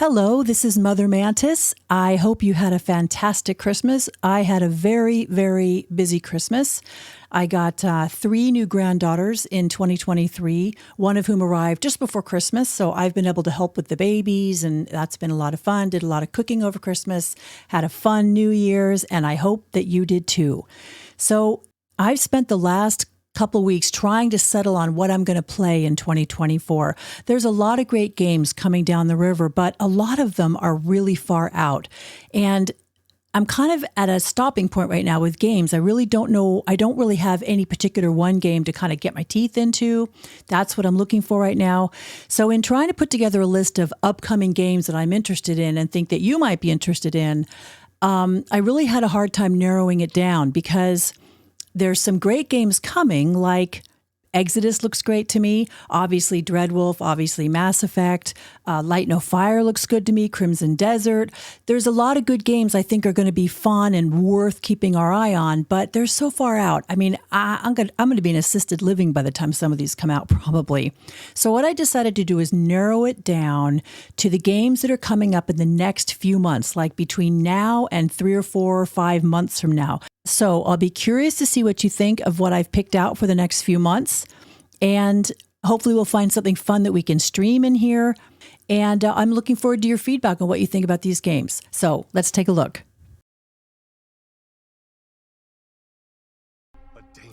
Hello, this is MotherMantiss. I hope you had a fantastic Christmas. I had a very, very busy Christmas. I got 3 new granddaughters in 2023, one of whom arrived just before Christmas. So I've been able to help with the babies, and that's been a lot of fun. Did a lot of cooking over Christmas, had a fun New Year's, and I hope that you did too. So I've spent the last couple weeks trying to settle on what I'm going to play in 2024. There's a lot of great games coming down the river, but a lot of them are really far out. And I'm kind of at a stopping point right now with games. I really don't know. I don't really have any particular one game to kind of get my teeth into. That's what I'm looking for right now. So in trying to put together a list of upcoming games that I'm interested in and think that you might be interested in, I really had a hard time narrowing it down because there's some great games coming, like Exodus looks great to me. Obviously, Dreadwolf, obviously Mass Effect. Light No Fire looks good to me. Crimson Desert. There's a lot of good games I think are going to be fun and worth keeping our eye on, but they're so far out. I mean, I'm going to be in assisted living by the time some of these come out, probably. So what I decided to do is narrow it down to the games that are coming up in the next few months, like between now and 3 or 4 or 5 months from now. So I'll be curious to see what you think of what I've picked out for the next few months. And hopefully we'll find something fun that we can stream in here. And I'm looking forward to your feedback on what you think about these games. So let's take a look.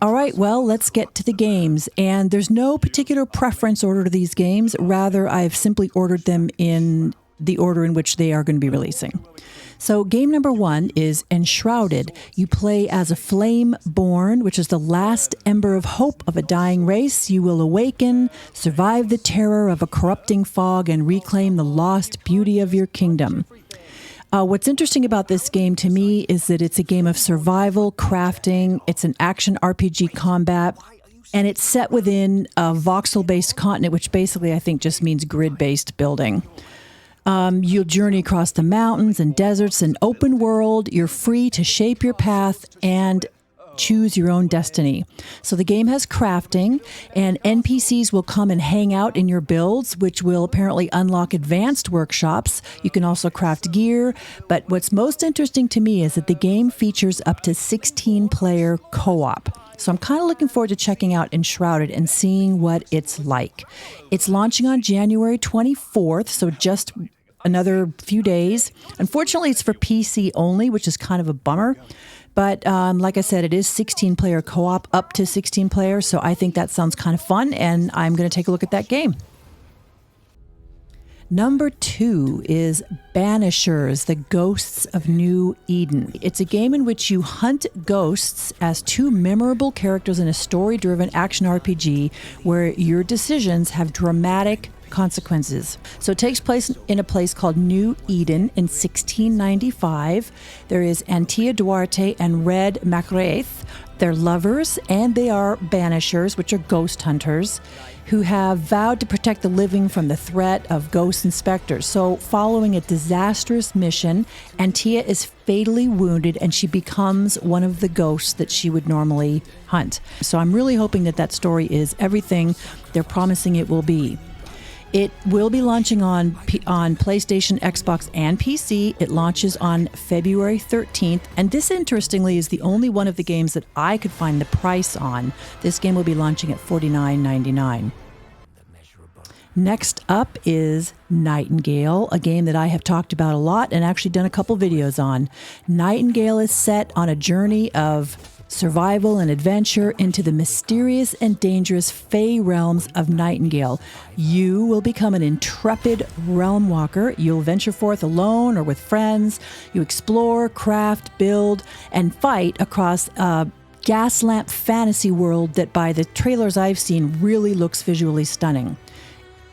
All right, well, let's get to the games. And there's no particular preference order to these games. Rather, I've simply ordered them in the order in which they are going to be releasing. So game number 1 is Enshrouded. You play as a flame born, which is the last ember of hope of a dying race. You will awaken, survive the terror of a corrupting fog, and reclaim the lost beauty of your kingdom. What's interesting about this game to me is that it's a game of survival, crafting. It's an action RPG combat, and it's set within a voxel-based continent, which basically I think just means grid-based building. You'll journey across the mountains and deserts, an open world. You're free to shape your path and choose your own destiny. So the game has crafting, and NPCs will come and hang out in your builds, which will apparently unlock advanced workshops. You can also craft gear, but what's most interesting to me is that the game features up to 16-player co-op. So I'm kind of looking forward to checking out Enshrouded and seeing what it's like. It's launching on January 24th, so just another few days. Unfortunately, it's for PC only, which is kind of a bummer. But like I said, it is 16-player co-op, up to 16 players. So I think that sounds kind of fun, and I'm going to take a look at that game. Number 2 is Banishers, the Ghosts of New Eden. It's a game in which you hunt ghosts as 2 memorable characters in a story-driven action RPG where your decisions have dramatic consequences. So it takes place in a place called New Eden in 1695. There is Antia Duarte and Red Macraeth. They're lovers, and they are banishers, which are ghost hunters, who have vowed to protect the living from the threat of ghost inspectors. So following a disastrous mission, Antia is fatally wounded, and she becomes one of the ghosts that she would normally hunt. So I'm really hoping that that story is everything they're promising it will be. It will be launching on PlayStation, Xbox, and PC. It launches on February 13th. And this, interestingly, is the only one of the games that I could find the price on. This game will be launching at $49.99. Next up is Nightingale, a game that I have talked about a lot and actually done a couple videos on. Nightingale is set on a journey of survival and adventure into the mysterious and dangerous Fey realms of Nightingale. You will become an intrepid realm walker. You'll venture forth alone or with friends. You explore, craft, build, and fight across a gas lamp fantasy world that, by the trailers I've seen, really looks visually stunning.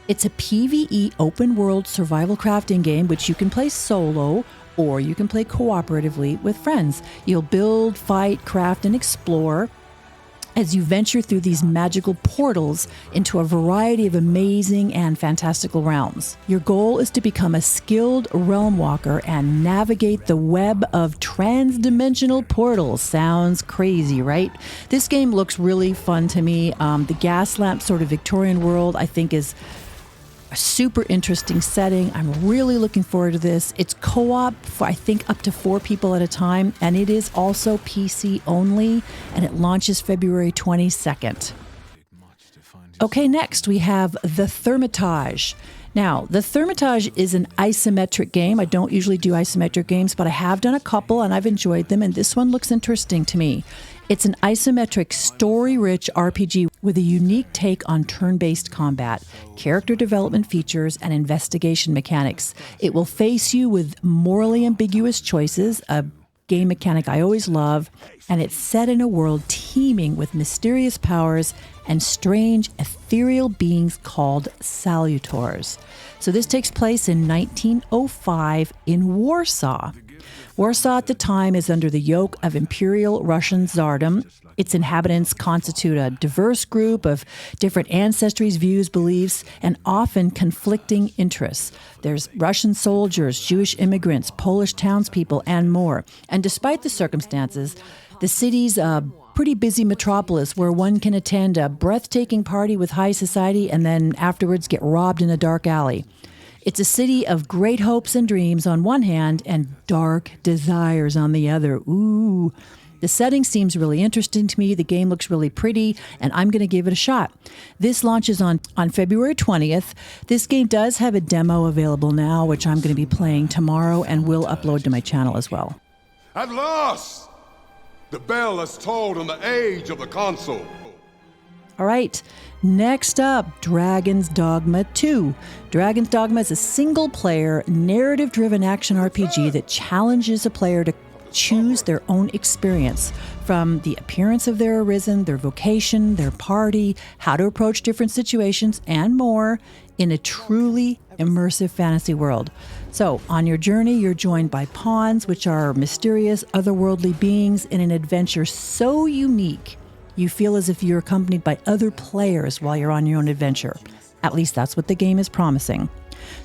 It's a PvE open world survival crafting game which you can play solo, or you can play cooperatively with friends. You'll build, fight, craft, and explore as you venture through these magical portals into a variety of amazing and fantastical realms. Your goal is to become a skilled realm walker and navigate the web of trans-dimensional portals. Sounds crazy, right? This game looks really fun to me. The gas lamp sort of Victorian world, I think, is A super interesting setting. I'm really looking forward to this. It's co-op for, I think, up to 4 people at a time, and it is also PC only, and it launches February 22nd. Okay, next we have The Thermitage. Now, The Thermitage is an isometric game. I don't usually do isometric games, but I have done a couple and I've enjoyed them, and this one looks interesting to me. It's an isometric, story-rich RPG with a unique take on turn-based combat, character development features, and investigation mechanics. It will face you with morally ambiguous choices, a game mechanic I always love, and it's set in a world teeming with mysterious powers and strange ethereal beings called salutors. So this takes place in 1905 in Warsaw. Warsaw at the time is under the yoke of Imperial Russian Tsardom. Its inhabitants constitute a diverse group of different ancestries, views, beliefs, and often conflicting interests. There's Russian soldiers, Jewish immigrants, Polish townspeople, and more. And despite the circumstances, the city's a pretty busy metropolis where one can attend a breathtaking party with high society and then afterwards get robbed in a dark alley. It's a city of great hopes and dreams on one hand and dark desires on the other. Ooh. The setting seems really interesting to me. The game looks really pretty, and I'm going to give it a shot. This launches on February 20th. This game does have a demo available now, which I'm going to be playing tomorrow and will upload to my channel as well. At last! The bell has tolled on the age of the console. All right, next up, Dragon's Dogma 2. Dragon's Dogma is a single-player, narrative-driven action RPG that challenges a player to choose their own experience, from the appearance of their arisen, their vocation, their party, how to approach different situations, and more, in a truly immersive fantasy world. So, on your journey, you're joined by pawns, which are mysterious, otherworldly beings in an adventure so unique you feel as if you're accompanied by other players while you're on your own adventure. At least that's what the game is promising.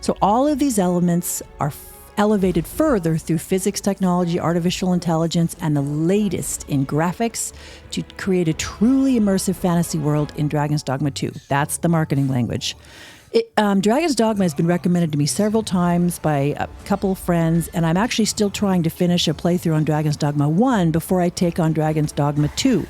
So all of these elements are elevated further through physics, technology, artificial intelligence, and the latest in graphics to create a truly immersive fantasy world in Dragon's Dogma 2. That's the marketing language. Dragon's Dogma has been recommended to me several times by a couple of friends, and I'm actually still trying to finish a playthrough on Dragon's Dogma 1 before I take on Dragon's Dogma 2.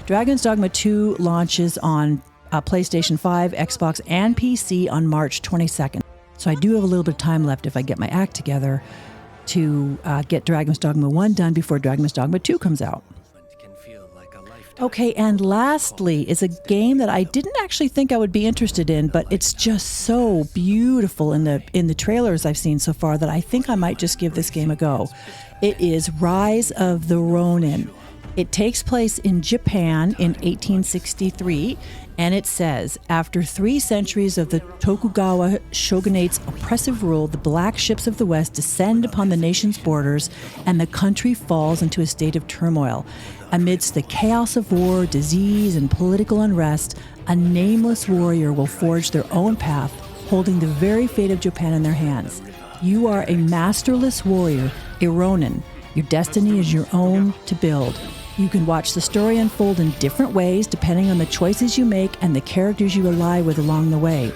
Dragon's Dogma 2 launches on PlayStation 5, Xbox, and PC on March 22nd. So I do have a little bit of time left if I get my act together to get Dragon's Dogma 1 done before Dragon's Dogma 2 comes out. Okay, and lastly is a game that I didn't actually think I would be interested in, but it's just so beautiful in the trailers I've seen so far that I think I might just give this game a go. It is Rise of the Ronin. It takes place in Japan in 1863, and it says, after 3 centuries of the Tokugawa shogunate's oppressive rule, the black ships of the West descend upon the nation's borders, and the country falls into a state of turmoil. Amidst the chaos of war, disease, and political unrest, a nameless warrior will forge their own path, holding the very fate of Japan in their hands. You are a masterless warrior, a Ronin. Your destiny is your own to build. You can watch the story unfold in different ways depending on the choices you make and the characters you ally with along the way.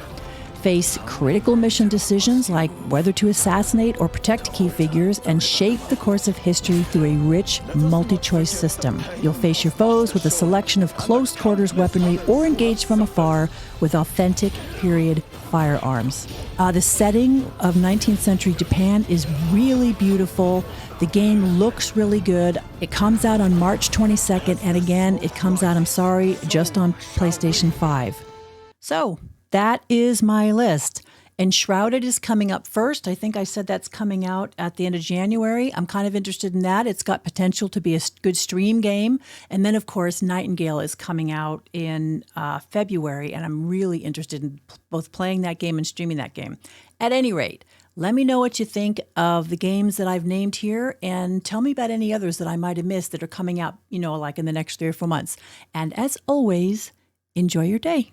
Face critical mission decisions like whether to assassinate or protect key figures and shape the course of history through a rich, multi-choice system. You'll face your foes with a selection of close-quarters weaponry or engage from afar with authentic period firearms. The setting of 19th century Japan is really beautiful. The game looks really good. It comes out on March 22nd, and again, it comes out, just on PlayStation 5. So, that is my list. Enshrouded is coming up first. I think I said that's coming out at the end of January. I'm kind of interested in that. It's got potential to be a good stream game. And then, of course, Nightingale is coming out in February, and I'm really interested in both playing that game and streaming that game. At any rate, let me know what you think of the games that I've named here, and tell me about any others that I might have missed that are coming out, like in the next 3 or 4 months. And as always, enjoy your day.